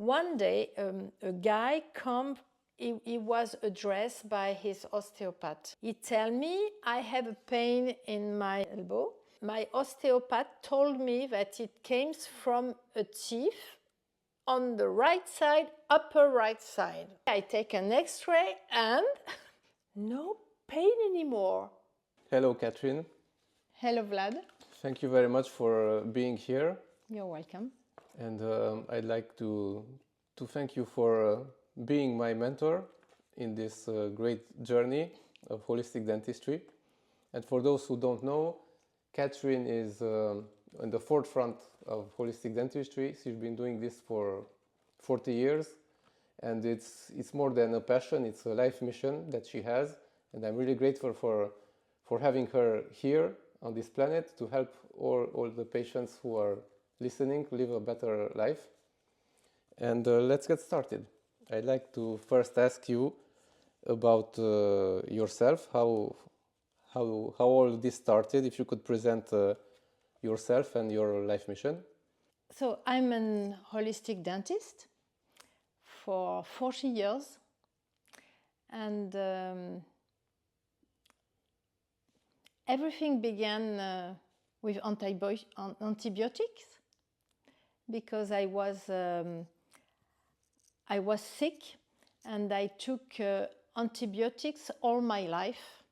one day a guy come. He was addressed by his osteopath. He tell me I have a pain in my elbow. My osteopath told me that it came from a teeth on the right side, upper right side. I take an X-ray and no pain anymore. Hello, Catherine. Hello, Vlad. Thank you very much for being here. You're welcome. And I'd like to thank you for being my mentor in this great journey of holistic dentistry. And for those who don't know, Catherine is in the forefront of holistic dentistry. She's been doing this for 40 years, and it's more than a passion, it's a life mission that she has. And I'm really grateful for having her here on this planet to help all the patients who are listening live a better life. And let's get started. I'd like to first ask you about yourself, how all this started, if you could present yourself and your life mission. So I'm a holistic dentist for 40 years, and everything began with antibiotics because I was sick and I took antibiotics all my life.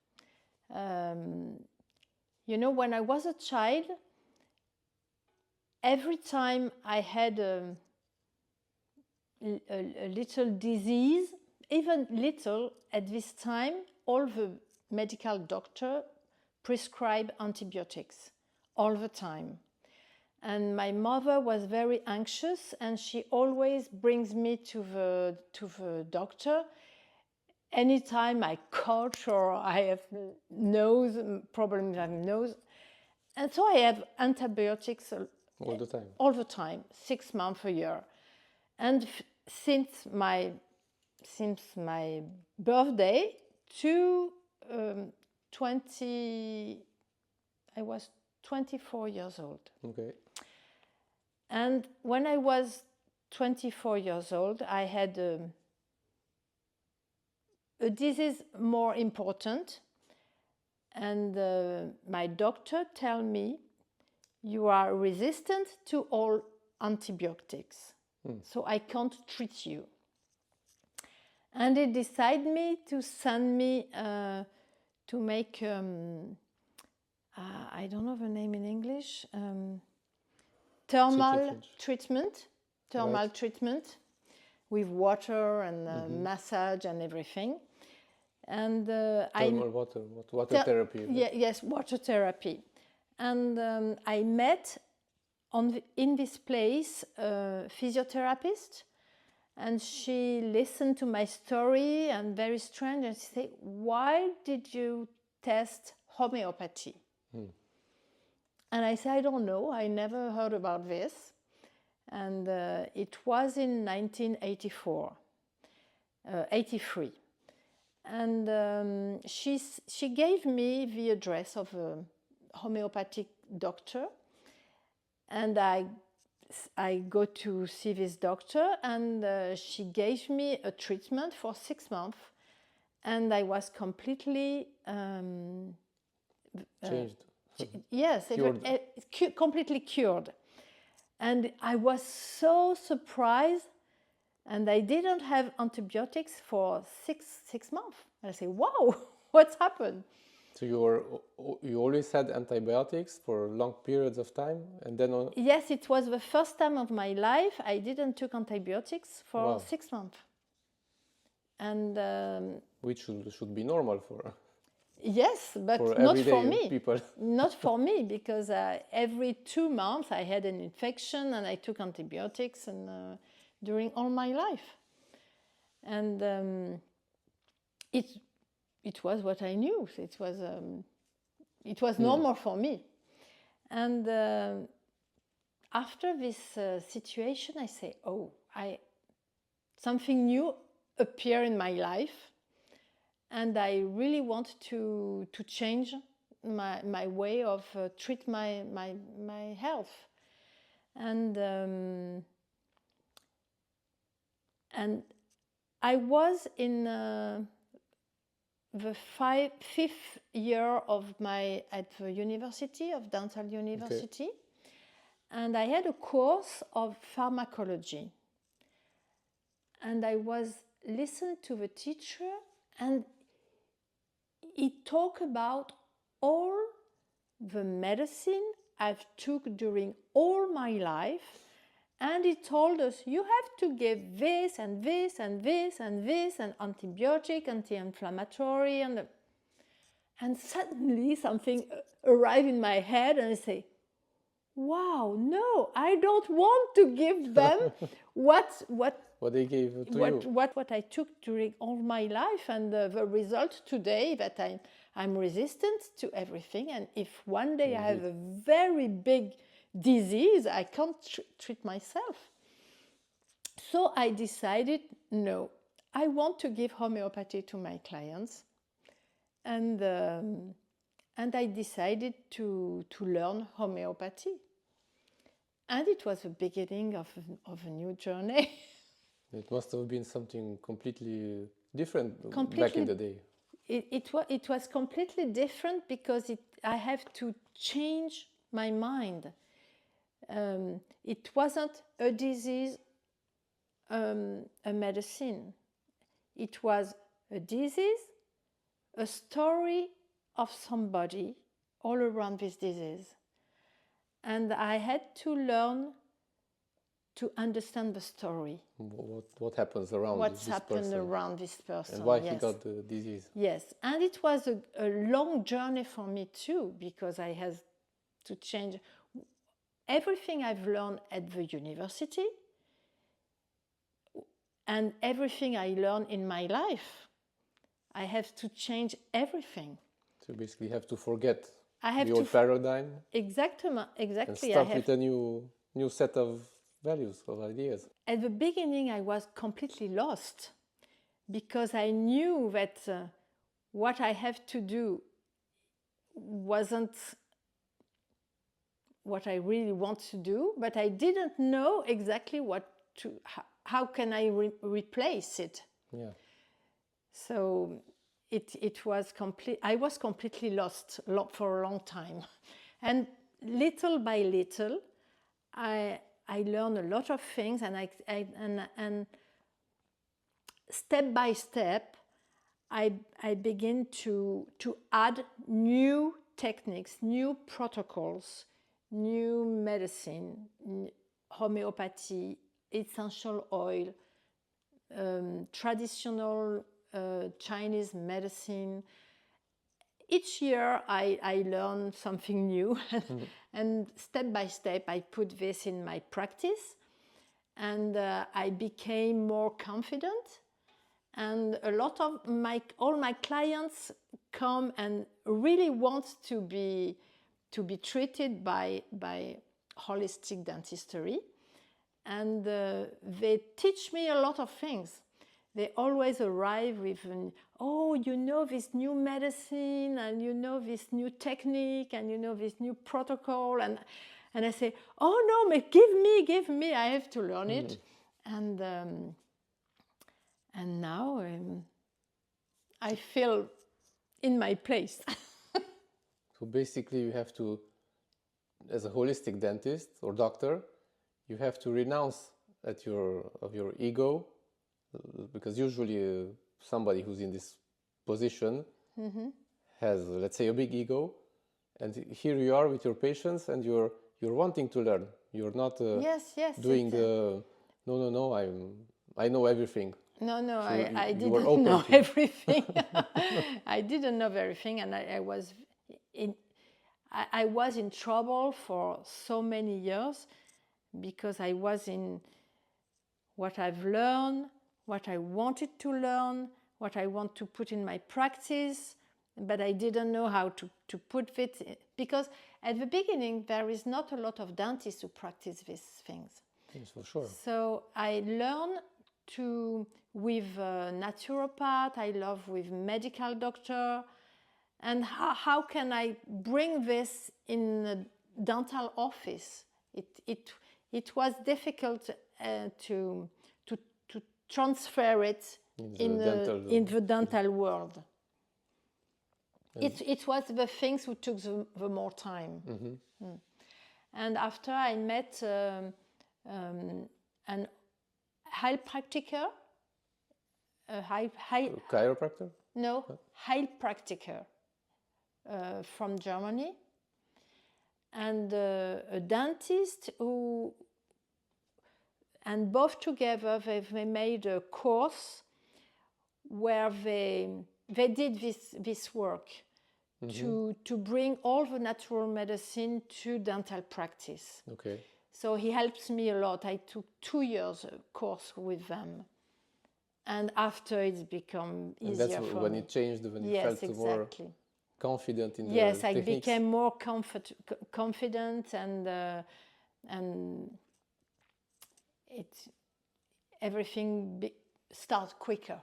You know, when I was a child, every time I had a little disease, even little, at this time, all the medical doctor prescribe antibiotics all the time. And my mother was very anxious, and she always brings me to the doctor. Anytime I cough or I have nose problems with nose, and so I have antibiotics All the time. All the time, 6 months a year, and since my birthday to 20, I was 24 years old. Okay. And when I was 24 years old, I had a disease more important, and my doctor tell me, you are resistant to all antibiotics, so I can't treat you. And he decided me to send me to make, I don't know the name in English, thermal treatment with water and massage and everything. And Thermal water therapy. Yes, water therapy. And I met in this place a physiotherapist, and she listened to my story, and very strange, and she said, why did you test homeopathy? And I said, I don't know, I never heard about this. And it was in 1983. And she gave me the address of a homeopathic doctor, and I go to see this doctor, and she gave me a treatment for 6 months, and I was completely changed. Yes, cured. Completely cured. And I was so surprised, and I didn't have antibiotics for six months. And I say, wow, what's happened? So you always had antibiotics for long periods of time, and then Yes, it was the first time of my life I didn't took antibiotics for 6 months. And which should be normal for. Yes, but for not for me. People. Not for me, because every 2 months I had an infection and I took antibiotics, and during all my life. And it was what I knew. It was normal for me. And after this situation, I say, oh, something new appeared in my life. And I really want to change my way of treat my health. And And I was in the fifth year of at the university, of dental university. Okay. And I had a course of pharmacology. And I was listening to the teacher, and he talked about all the medicine I've took during all my life. And he told us, you have to give this and this and this and this, and antibiotic, anti-inflammatory, and suddenly something arrived in my head, and I say, wow, no, I don't want to give them what they gave to you. What I took during all my life, and the result today that I'm resistant to everything, and if one day I have a very big disease, I can't treat myself. So I decided, no, I want to give homeopathy to my clients, and I decided to learn homeopathy, and it was the beginning of a new journey. It must have been something completely different back in the day. It was completely different because I have to change my mind. It wasn't a disease, a medicine. It was a disease, a story of somebody all around this disease. And I had to learn to understand the story. What happens around What's happened around this person. And why he got the disease. Yes, and it was a long journey for me too, because I had to change everything I've learned at the university and everything I learned in my life. I have to change everything. So basically you have to forget the old paradigm. Exactly. And start with a new set of values, of ideas. At the beginning I was completely lost, because I knew that what I have to do wasn't what I really want to do, but I didn't know exactly how can I replace it. Yeah. So it was I was completely lost for a long time, and little by little, I learned a lot of things, and step by step, I begin to add new techniques, new protocols, new medicine, homeopathy, essential oil, traditional Chinese medicine. Each year I learn something new, and step by step I put this in my practice, and I became more confident, and a lot of all my clients come and really want to be treated by holistic dentistry, and they teach me a lot of things. They always arrive with, oh, you know this new medicine, and you know this new technique, and you know this new protocol, and I say, oh no, but give me, I have to learn it, and now I feel in my place. So basically, you have to, as a holistic dentist or doctor, you have to renounce of your ego. Because usually somebody who's in this position has, let's say, a big ego, and here you are with your patients, and you're wanting to learn. You're not doing no. I know everything. No, so I didn't know everything. I didn't know everything, and I was in trouble for so many years, because I was in what I've learned, what I wanted to learn, what I want to put in my practice, but I didn't know how to put it, because at the beginning there is not a lot of dentists who practice these things. Yes, for sure. So I learned with naturopath, I love with medical doctor, and how can I bring this in a dental office? It was difficult to transfer it in the dental world. It was the things who took the more time. And after I met an heilpraktiker, chiropractor? No, heilpraktiker from Germany, and a dentist who, and both together they made a course where they did this work to bring all the natural medicine to dental practice. Okay. So he helps me a lot. I took 2 years course with them, and after it's become easier and that's for when me. it changed, when you Yes, felt exactly. more confident in the Yes, I techniques. became more confident, and everything starts quicker.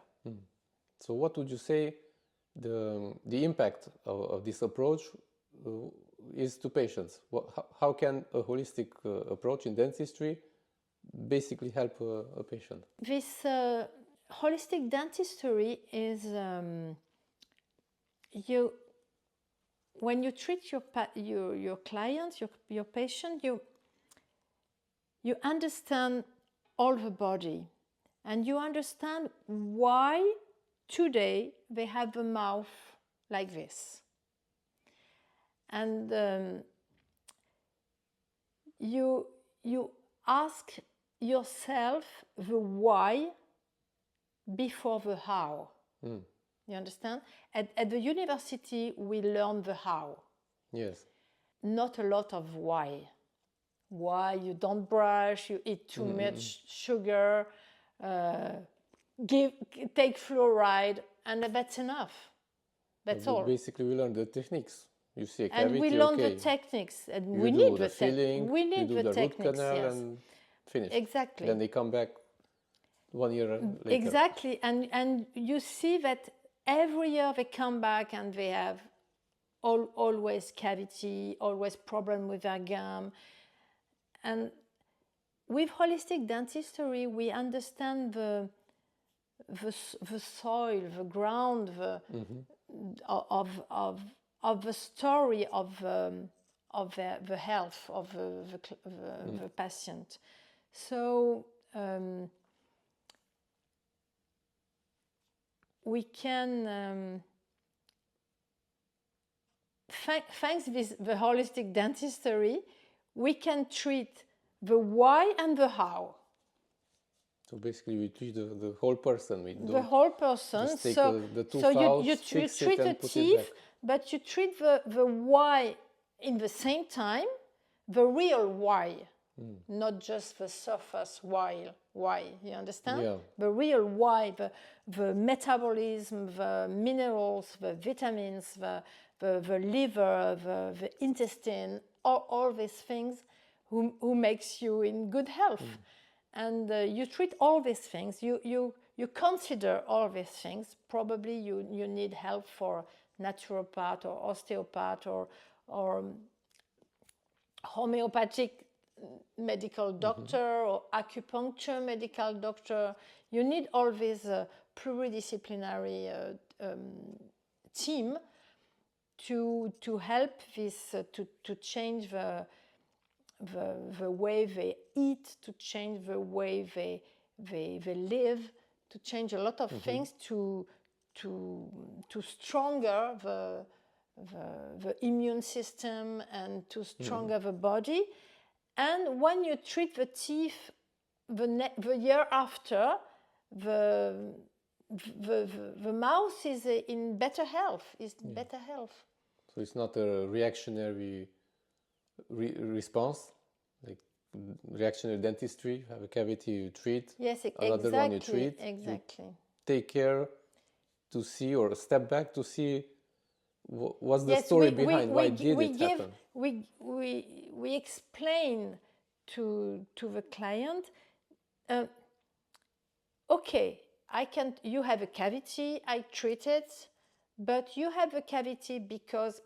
So what would you say the impact of this approach is to patients? How can a holistic approach in dentistry basically help a patient? This holistic dentistry is when you treat your client, your patient, you understand all the body, and you understand why today they have the mouth like this, and you ask yourself the why before the how. You understand? At the university, we learn the how. Yes. Not a lot of why. Why you don't brush, you eat too much sugar, take fluoride, and that's enough. That's all. Basically, we learn the techniques. You see a cavity, and we learn the techniques, and we need the filling. We need you do the the techniques. root canal, Yes. and finish. Exactly. Then they come back 1 year later. Exactly, and you see that every year they come back and they have always cavity, always problem with their gum. And with holistic dentistry, we understand the soil, the ground, of the story of the health of the patient. So we can, thanks to the holistic dentistry, we can treat the why and the how. So basically, we treat the whole person. We don't the whole person. just take So the tooth so out, you fix treat it, the and put it teeth, back. but you treat the why in the same time, the real why, not just the surface why. You understand? Yeah. The real why, the metabolism, the minerals, the vitamins, the liver, the intestine, all these things who makes you in good health. And you treat all these things. You consider all these things. Probably you need help for naturopath or osteopath or homeopathic medical doctor or acupuncture medical doctor. You need all this pluridisciplinary team to help this to change the way they eat, to change the way they live, to change a lot of things to stronger the immune system and to stronger the body. And when you treat the teeth the year after, the mouth is in better health. Better health. So it's not a reactionary response, like reactionary dentistry. You have a cavity, you treat. Yes, another one you treat. Exactly. You take care to see, or step back to see what's the story behind. Why did it happen? We explain to the client. Okay, you have a cavity. I treat it, but you have a cavity because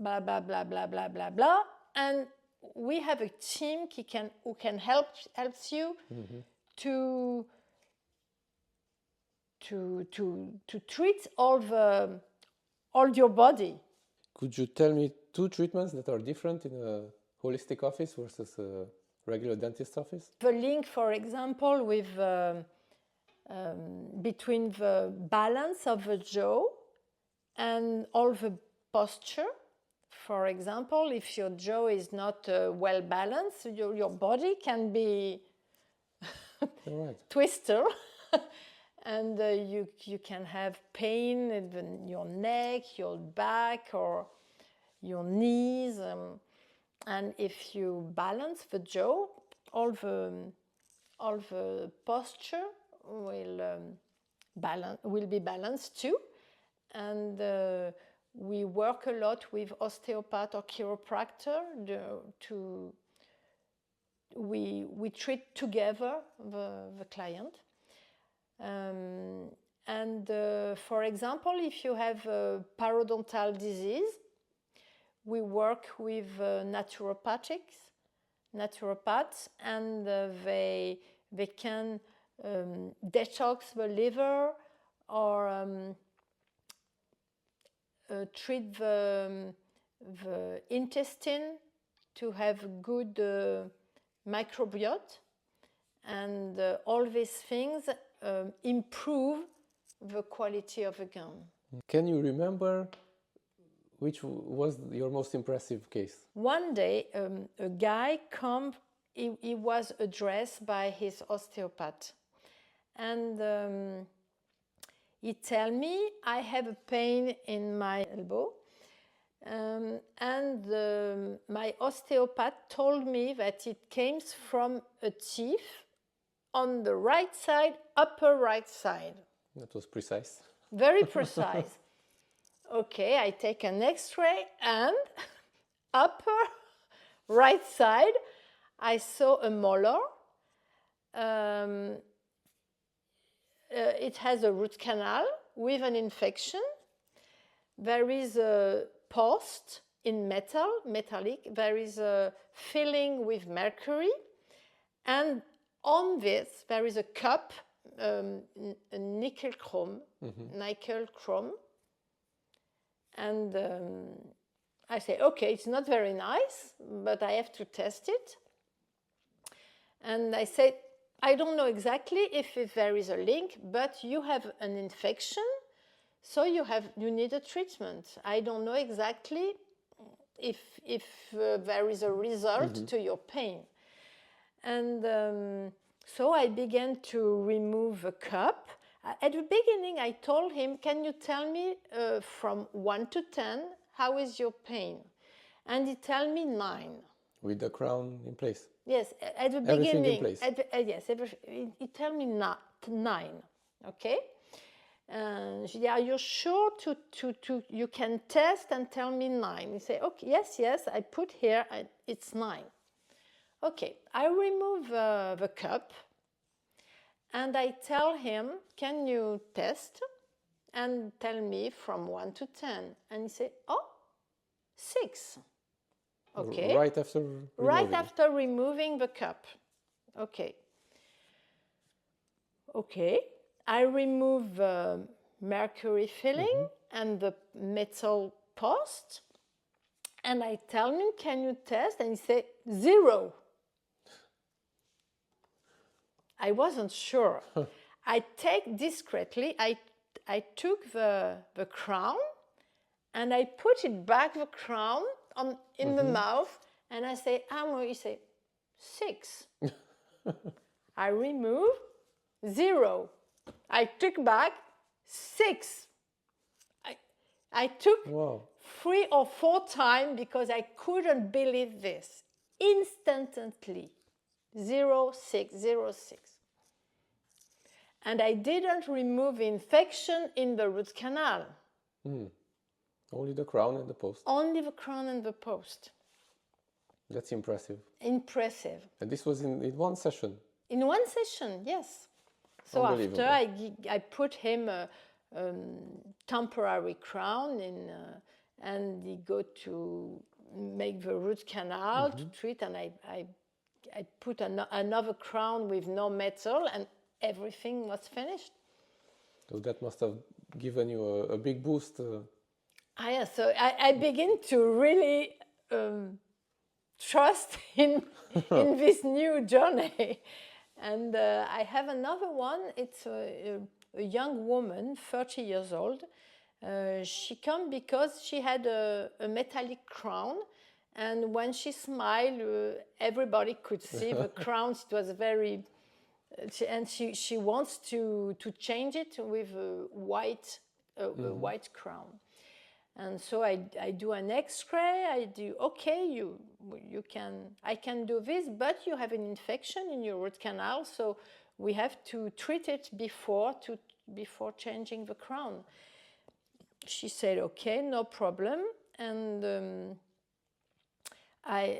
blah blah blah blah blah blah blah, and we have a team who can help you treat all your body. Could you tell me 2 treatments that are different in a holistic office versus a regular dentist office? The link, for example, with between the balance of the jaw and all the posture. For example, if your jaw is not well balanced, your body can be Right. twister, and you can have pain in your neck, your back, or your knees. And if you balance the jaw, all the posture will be balanced too. And we work a lot with osteopath or chiropractor we treat together the client. For example, if you have a parodontal disease, we work with naturopaths, and they can detox the liver or treat the intestine to have good microbiota, and all these things improve the quality of the gum. Can you remember which was your most impressive case? One day, a guy come. He was addressed by his osteopath, and he tell me, I have a pain in my elbow, and my osteopath told me that it came from a teeth on the right side, upper right side. That was precise. Very precise. Okay, I take an X-ray, and upper right side, I saw a molar. It has a root canal with an infection. There is a post in metallic. There is a filling with mercury. And on this, there is a cup, a nickel chrome. And I say, okay, it's not very nice, but I have to test it. And I say, I don't know exactly if there is a link, but you have an infection, so you need a treatment. I don't know exactly if there is a result to your pain. And so I began to remove the cup. At the beginning, I told him, can you tell me from 1 to 10, how is your pain? And he told me 9. With the crown in place? Yes, at the Everything beginning. in place? Yes, he told me 9, okay? And she said, are you sure you can test and tell me 9? He said, okay, yes, I put here, it's 9. Okay, I remove the cup, and I tell him, can you test and tell me from 1 to 10? And he said, 6. Okay. Right after removing. Right after removing the cup. Okay. I remove the mercury filling and the metal post, and I tell him, can you test? And he said, 0. I wasn't sure. I take discreetly, I took the crown, and I put it back, the crown, in the mouth, and I say, he say, 6. I remove, 0. I took back, 6. I took 3 or 4 times because I couldn't believe this. Instantly, 0, 6, 0, 6. And I didn't remove infection in the root canal. Only the crown and the post. Only the crown and the post. That's impressive. Impressive. And this was in one session? In one session, yes. So after I put him a temporary crown and he go to make the root canal to treat, and I put another crown with no metal, and everything was finished. So that must have given you a big boost. Yeah, so I begin to really trust in this new journey. And I have another one. It's a young woman, 30 years old. She came because she had a metallic crown, and when she smiled, everybody could see the crown. It was very, and she wants to change it with a white crown. And so I do an X-ray. I do, okay, I can do this, but you have an infection in your root canal, so we have to treat it before changing the crown. She said, okay, no problem. And I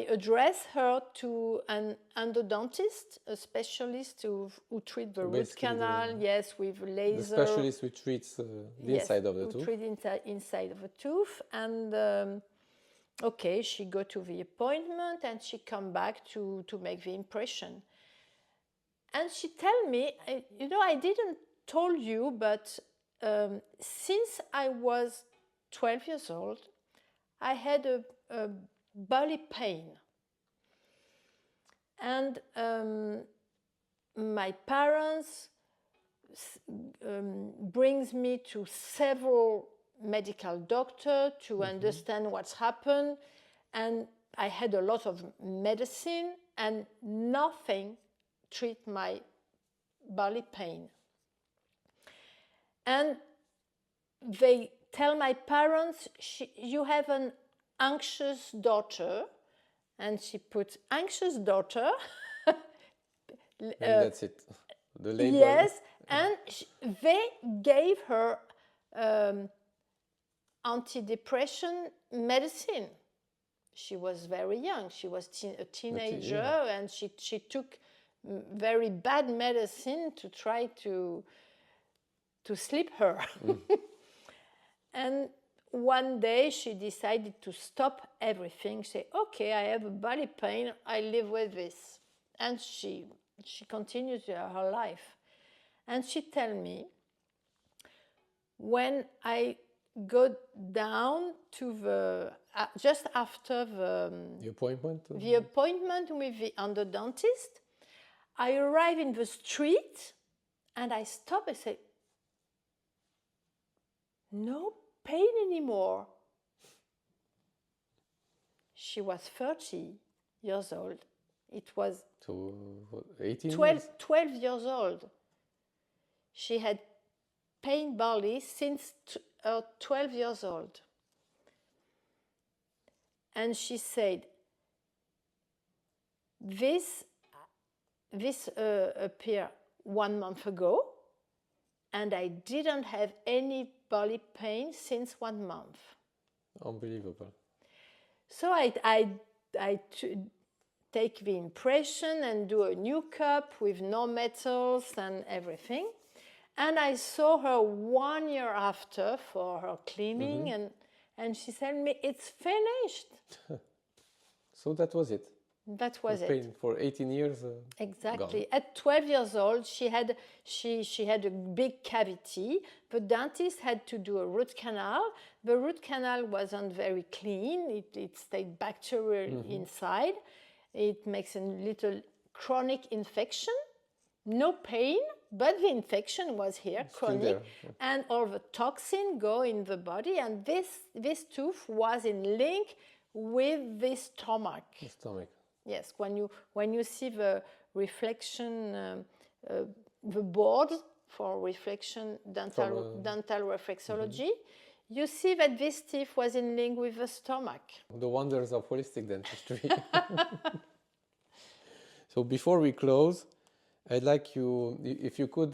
address her to an endodontist, a specialist who treat the root canal, yes, with laser. The specialist who treats the inside of the tooth. Treat inside of the tooth. And okay, she go to the appointment and she come back to make the impression. And she tell me, I didn't told you, but since I was 12 years old, I had a belly pain. And my parents brings me to several medical doctors to understand what's happened. And I had a lot of medicine and nothing treat my belly pain. And they tell my parents, you have an anxious daughter, and she put anxious daughter. And that's it. The label. Yes, and they gave her antidepressant medicine. She was very young. She was a teenager, and she took very bad medicine to try to sleep her. And one day she decided to stop everything. Say, okay, I have a belly pain. I live with this. And she continues her life. And she tell me, when I go down to the just after the appointment with the endodontist, I arrive in the street and I stop and say, no pain anymore. She was 30 years old. It was 18 12 years old. She had pain belly since 12 years old. And she said, this appeared 1 month ago, and I didn't have any belly pain since 1 month. Unbelievable. So I take the impression and do a new cup with no metals and everything. And I saw her 1 year after for her cleaning, and she said me, it's finished. So that was it. That was it. Pain for 18 years. Exactly. Gone. At 12 years old, she had a big cavity. The dentist had to do a root canal. The root canal wasn't very clean. It stayed bacterial inside. It makes a little chronic infection. No pain, but the infection was here, It's still chronic, there. and all the toxin go in the body. And this tooth was in link with the stomach. The stomach. Yes, when you see the reflection, the board for reflection dental reflexology, you see that this teeth was in link with the stomach. The wonders of holistic dentistry. So before we close, I'd like you, if you could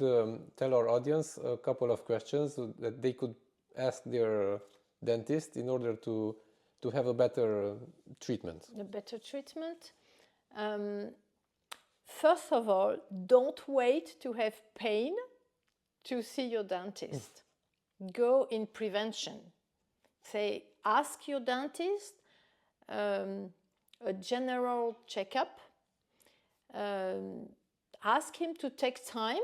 tell our audience a couple of questions that they could ask their dentist in order to have a better treatment. A better treatment. First of all, don't wait to have pain to see your dentist. Go in prevention. Say, ask your dentist a general checkup. Ask him to take time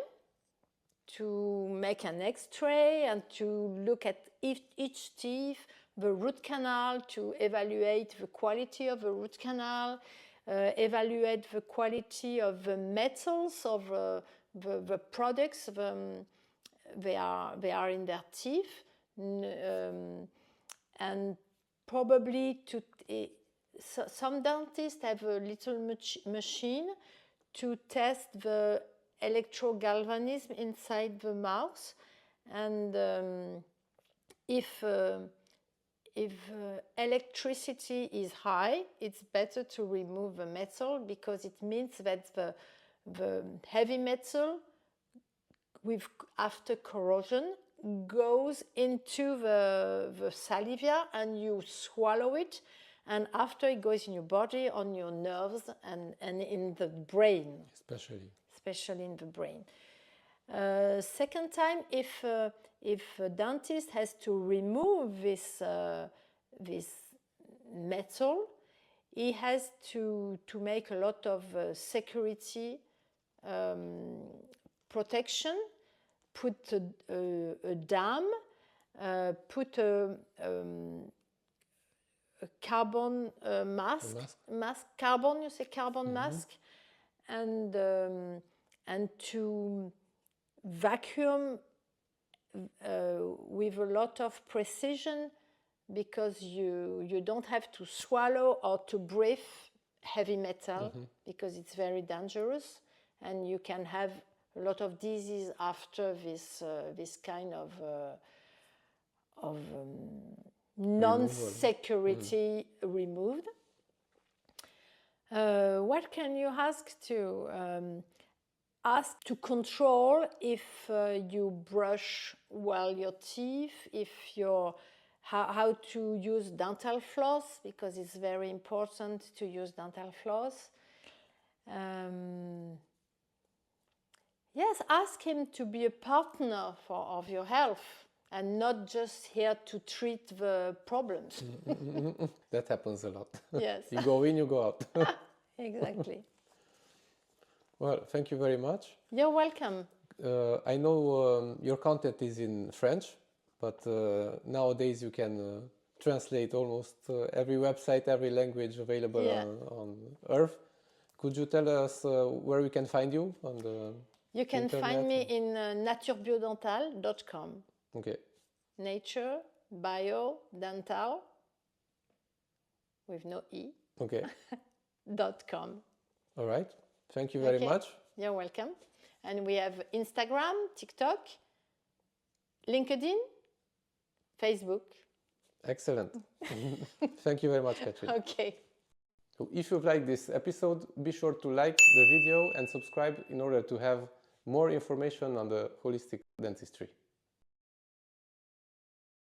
to make an X-ray and to look at each teeth, the root canal, to evaluate the quality of the root canal, evaluate the quality of the metals of the products they are in their teeth, and probably some dentists have a little machine to test the electrogalvanism inside the mouth, and if electricity is high, it's better to remove the metal, because it means that the heavy metal after corrosion goes into the salivia and you swallow it, and after it goes in your body, on your nerves, and in the brain. Especially in the brain. Second time, if a dentist has to remove this metal, he has to make a lot of security protection, put a dam, put a carbon mask, carbon, you say carbon mask, and to vacuum with a lot of precision, because you don't have to swallow or to breathe heavy metal, because it's very dangerous, and you can have a lot of disease after this kind of non-security removed. What can you ask to control if you brush well your teeth, if how to use dental floss, because it's very important to use dental floss. Yes, ask him to be a partner of your health, and not just here to treat the problems. That happens a lot. Yes. You go in, you go out. Exactly. Well, thank you very much. You're welcome. I know your content is in French, but nowadays you can translate almost every website, every language available on Earth. Could you tell us where we can find you on the You can internet? find me in naturebiodental.com. Okay. Nature, bio, dental, with no E. Okay. .com. All right. Thank you very much. You're welcome. And we have Instagram, TikTok, LinkedIn, Facebook. Excellent. Thank you very much, Catherine. Okay. So if you've liked this episode, be sure to like the video and subscribe in order to have more information on the holistic dentistry.